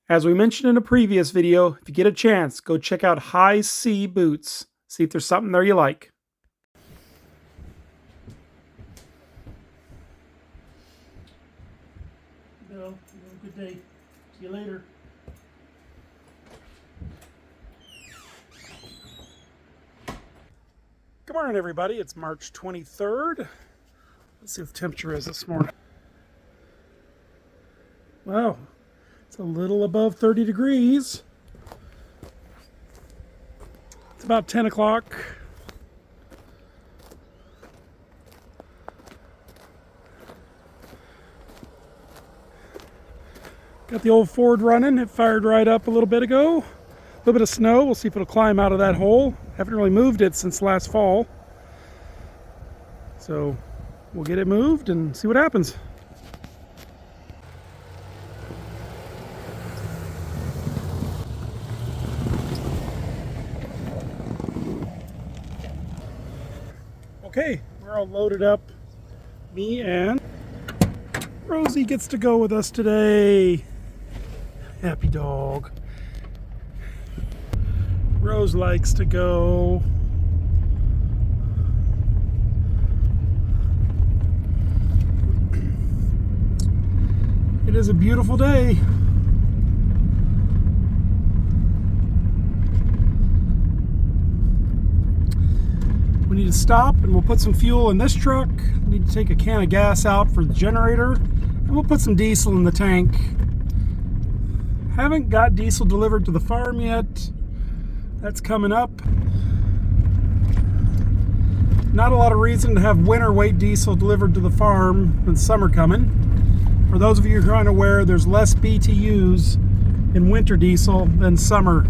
As we mentioned in a previous video, if you get a chance, go check out High C Boots. See if there's something there you like. Go. Have a good day. See you later. Good morning, everybody. It's March 23rd. Let's see what the temperature is this morning. Wow, it's a little above 30 degrees. It's about 10 o'clock. Got the old Ford running. It fired right up a little bit ago. A little bit of snow. We'll see if it'll climb out of that hole. Haven't really moved it since last fall. So we'll get it moved and see what happens. Okay, we're all loaded up. Me and Rosie gets to go with us today. Happy dog. Rose likes to go. It is a beautiful day. We need to stop and we'll put some fuel in this truck. We need to take a can of gas out for the generator and we'll put some diesel in the tank. Haven't got diesel delivered to the farm yet. That's coming up. Not a lot of reason to have winter weight diesel delivered to the farm when summer coming. For those of you who are unaware, there's less BTUs in winter diesel than summer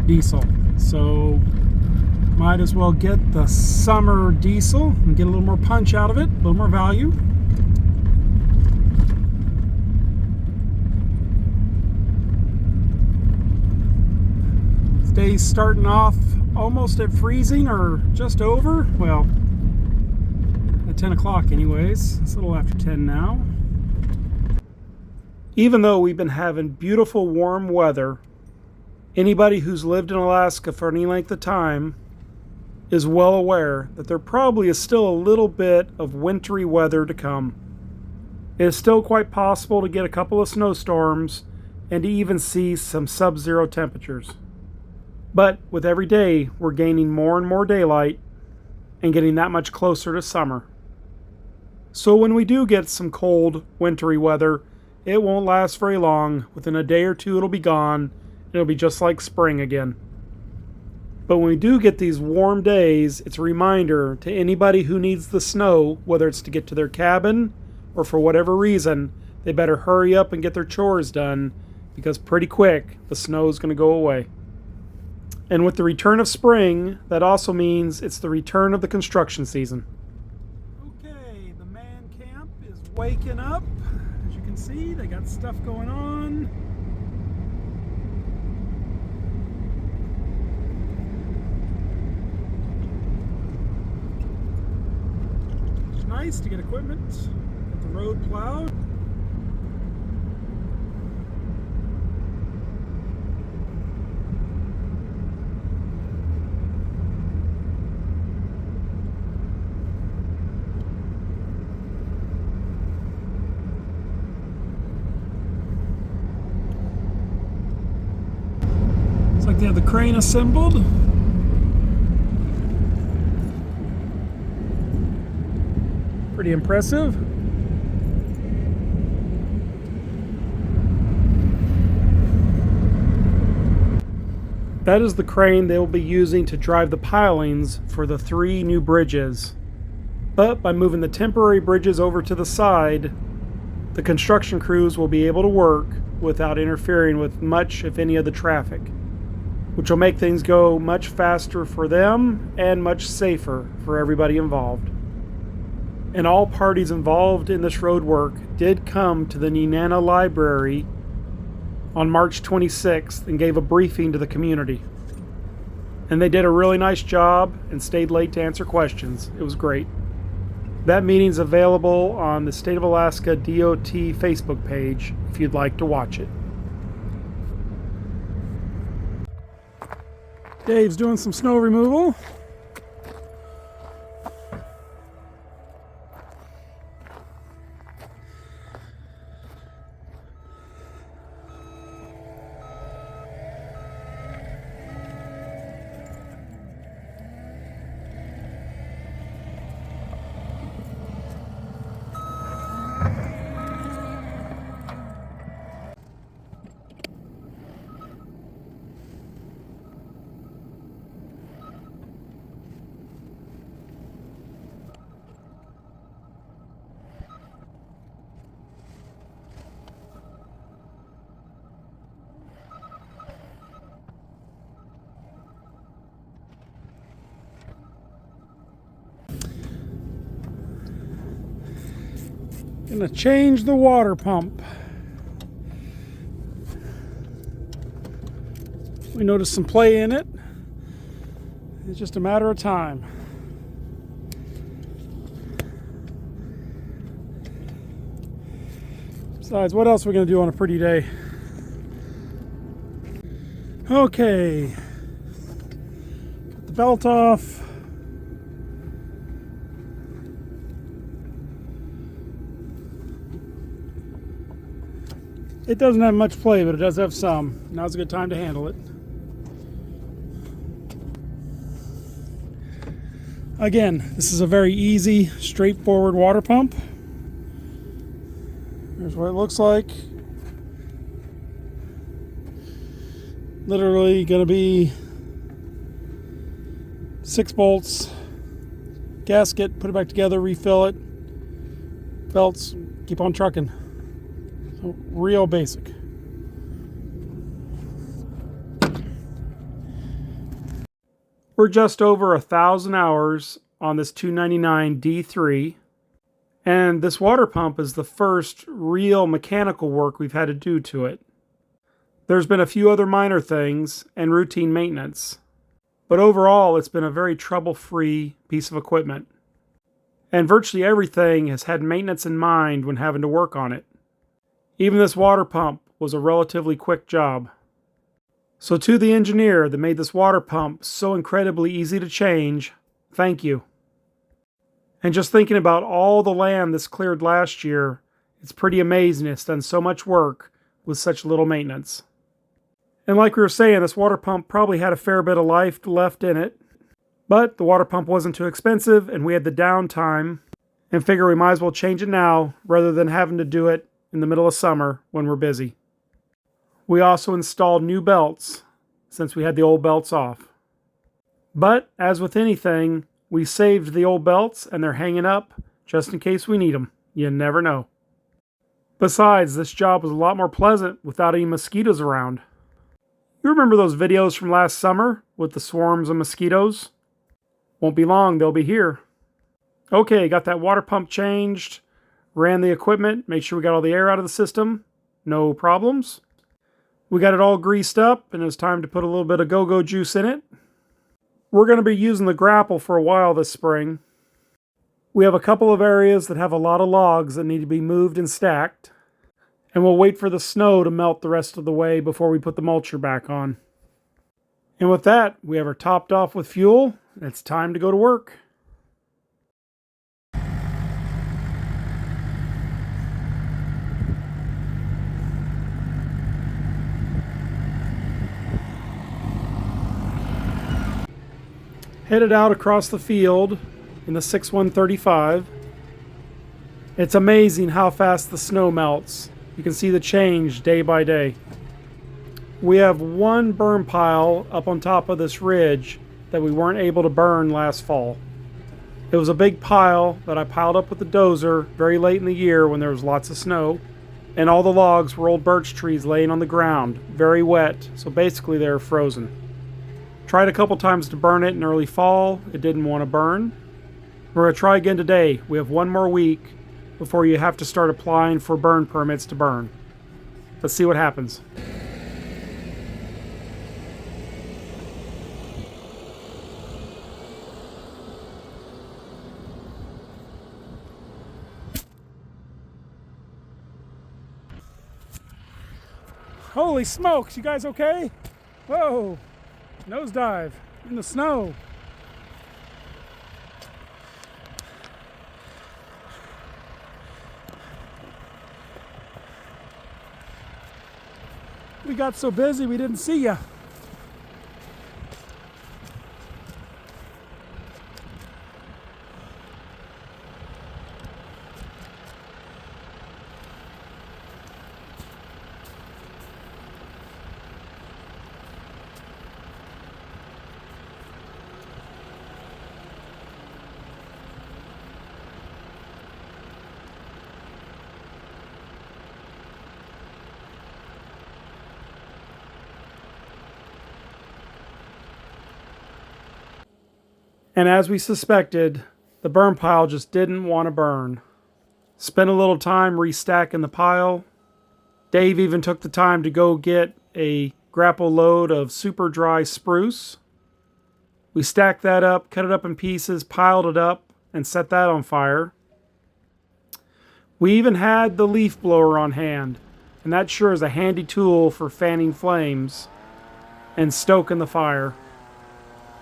diesel. So might as well get the summer diesel and get a little more punch out of it, a little more value. This day's starting off almost at freezing or just over. Well, at 10 o'clock anyways. It's a little after 10 now. Even though we've been having beautiful warm weather, anybody who's lived in Alaska for any length of time is well aware that there probably is still a little bit of wintry weather to come. It is still quite possible to get a couple of snowstorms and to even see some sub-zero temperatures. But with every day, we're gaining more and more daylight and getting that much closer to summer. So when we do get some cold, wintry weather, it won't last very long. Within a day or two, it'll be gone. It'll be just like spring again. But when we do get these warm days, it's a reminder to anybody who needs the snow, whether it's to get to their cabin or for whatever reason, they better hurry up and get their chores done because pretty quick the snow is going to go away. And with the return of spring, that also means it's the return of the construction season. Okay, the man camp is waking up. As you can see, they got stuff going on. Nice to get equipment, get the road plowed. Looks like they have the crane assembled. Pretty impressive. That is the crane they will be using to drive the pilings for the 3 new bridges. But by moving the temporary bridges over to the side, the construction crews will be able to work without interfering with much, if any, of the traffic, which will make things go much faster for them and much safer for everybody involved. And all parties involved in this road work did come to the Nenana Library on March 26th and gave a briefing to the community. And they did a really nice job and stayed late to answer questions. It was great. That meeting's available on the State of Alaska DOT Facebook page if you'd like to watch it. Dave's doing some snow removal. Gonna change the water pump. We noticed some play in it. It's just a matter of time. Besides, what else are we gonna do on a pretty day? Okay. Cut the belt off. It doesn't have much play, but it does have some. Now's a good time to handle it. Again, this is a very easy, straightforward water pump. Here's what it looks like. Literally gonna be 6 bolts, gasket, put it back together, refill it, belts, keep on trucking. So real basic. We're just over 1,000 hours on this 299 D3, and this water pump is the first real mechanical work we've had to do to it. There's been a few other minor things and routine maintenance, but overall it's been a very trouble-free piece of equipment. And virtually everything has had maintenance in mind when having to work on it. Even this water pump was a relatively quick job. So to the engineer that made this water pump so incredibly easy to change, thank you. And just thinking about all the land this cleared last year, it's pretty amazing it's done so much work with such little maintenance. And like we were saying, this water pump probably had a fair bit of life left in it, but the water pump wasn't too expensive and we had the downtime and figure we might as well change it now rather than having to do it in the middle of summer when we're busy. We also installed new belts since we had the old belts off. But as with anything, we saved the old belts and they're hanging up just in case we need them. You never know. Besides, this job was a lot more pleasant without any mosquitoes around. You remember those videos from last summer with the swarms of mosquitoes? Won't be long, they'll be here. Okay, got that water pump changed. Ran the equipment, made sure we got all the air out of the system. No problems. We got it all greased up and it was time to put a little bit of go-go juice in it. We're going to be using the grapple for a while this spring. We have a couple of areas that have a lot of logs that need to be moved and stacked. And we'll wait for the snow to melt the rest of the way before we put the mulcher back on. And with that, we have her topped off with fuel and it's time to go to work. Headed out across the field in the 6135. It's amazing how fast the snow melts. You can see the change day by day. We have one burn pile up on top of this ridge that we weren't able to burn last fall. It was a big pile that I piled up with the dozer very late in the year when there was lots of snow, and all the logs were old birch trees laying on the ground, very wet, so basically they were frozen. Tried a couple times to burn it in early fall. It didn't want to burn. We're going to try again today. We have one more week before you have to start applying for burn permits to burn. Let's see what happens. Holy smokes, you guys okay? Whoa. Nosedive in the snow. We got so busy we didn't see ya. And as we suspected, the burn pile just didn't want to burn. Spent a little time restacking the pile. Dave even took the time to go get a grapple load of super dry spruce. We stacked that up, cut it up in pieces, piled it up, and set that on fire. We even had the leaf blower on hand, and that sure is a handy tool for fanning flames and stoking the fire.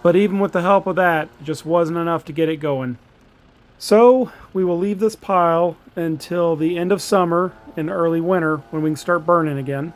But even with the help of that, it just wasn't enough to get it going. So we will leave this pile until the end of summer and early winter when we can start burning again.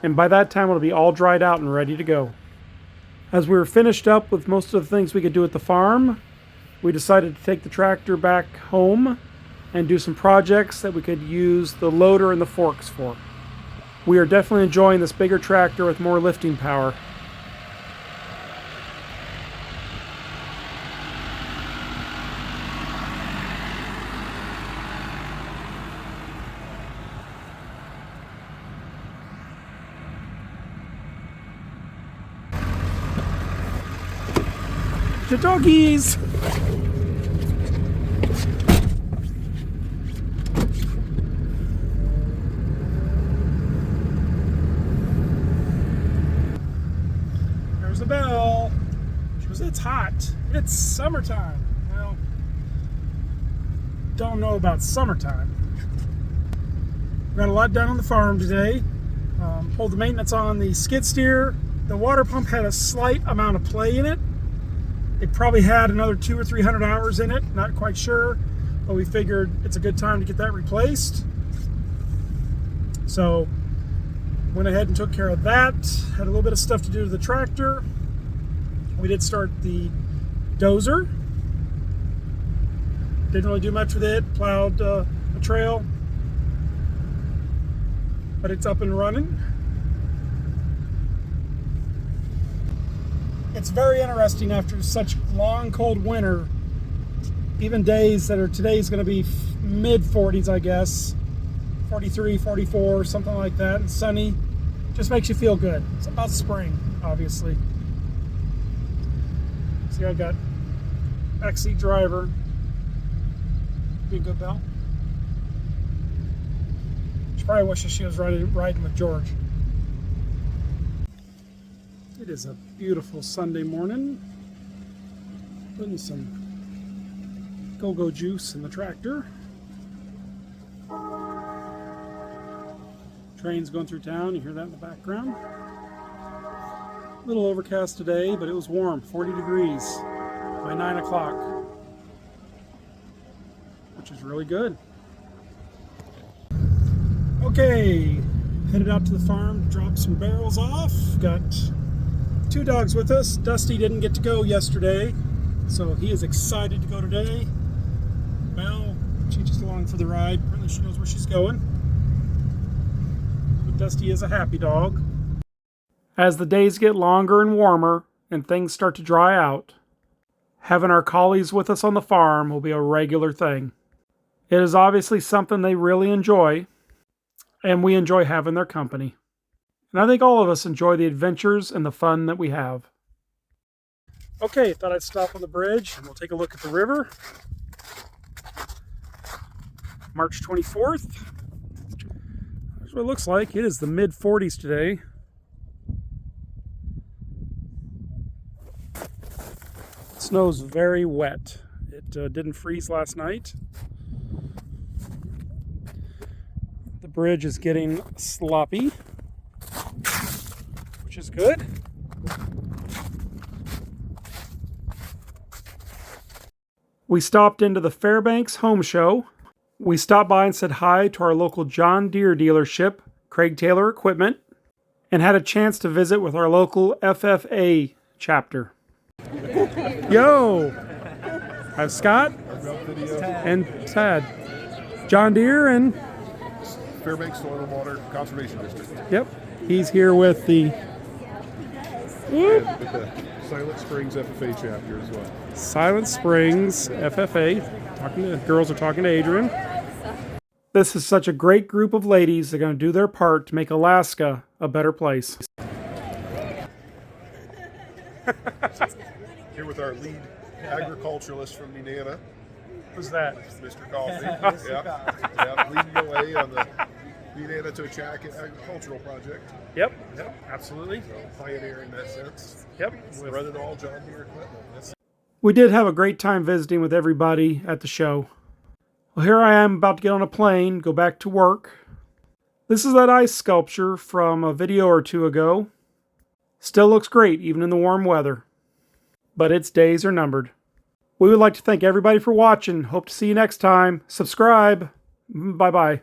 And by that time it'll be all dried out and ready to go. As we were finished up with most of the things we could do at the farm, we decided to take the tractor back home and do some projects that we could use the loader and the forks for. We are definitely enjoying this bigger tractor with more lifting power. The doggies! There's the bell. It's hot. It's summertime. Well, don't know about summertime. Got a lot done on the farm today. Pulled the maintenance on the skid steer. The water pump had a slight amount of play in it. It probably had another 200 or 300 hours in it, not quite sure, but we figured it's a good time to get that replaced. So went ahead and took care of that. Had a little bit of stuff to do to the tractor. We did start the dozer. Didn't really do much with it. Plowed a trail, but it's up and running. It's very interesting after such long cold winter, even days that are today's going to be mid 40s, I guess, 43, 44, something like that, and sunny. Just makes you feel good. It's about spring, obviously. See, I got backseat driver. Be a good bell. She probably wishes she was riding with George. It is a beautiful Sunday morning. Putting some go-go juice in the tractor. Trains going through town, you hear that in the background. A little overcast today, but it was warm, 40 degrees by 9 o'clock, which is really good. Okay, headed out to the farm to drop some barrels off. Got 2 dogs with us. Dusty didn't get to go yesterday, so he is excited to go today. Belle, she just along for the ride. Apparently she knows where she's going. But Dusty is a happy dog. As the days get longer and warmer and things start to dry out, having our collies with us on the farm will be a regular thing. It is obviously something they really enjoy, and we enjoy having their company. And I think all of us enjoy the adventures and the fun that we have. Okay, thought I'd stop on the bridge and we'll take a look at the river. March 24th. That's what it looks like. It is the mid 40s today. Snow's very wet. It didn't freeze last night. The bridge is getting sloppy, which is good. We stopped into the Fairbanks Home Show. We stopped by and said hi to our local John Deere dealership, Craig Taylor Equipment, and had a chance to visit with our local FFA chapter. Yo! I have Scott and Tad. John Deere and Fairbanks Soil and Water Conservation District. Yep. He's here with the And with the Silent Springs FFA chapter as well. Silent Springs FFA. Girls are talking to Adrian. This is such a great group of ladies. They're going to do their part to make Alaska a better place. Here with our lead agriculturalist from Nenana, Who's that? Mr. Coffee. Yeah, leading the way on the Nenana to Achaka agricultural project. Yep, absolutely. So pioneer in that sense. Yep. Running all John Deere equipment. We did have a great time visiting with everybody at the show. Well, here I am about to get on a plane, go back to work. This is that ice sculpture from a video or two ago. Still looks great, even in the warm weather. But its days are numbered. We would like to thank everybody for watching. Hope to see you next time. Subscribe. Bye-bye.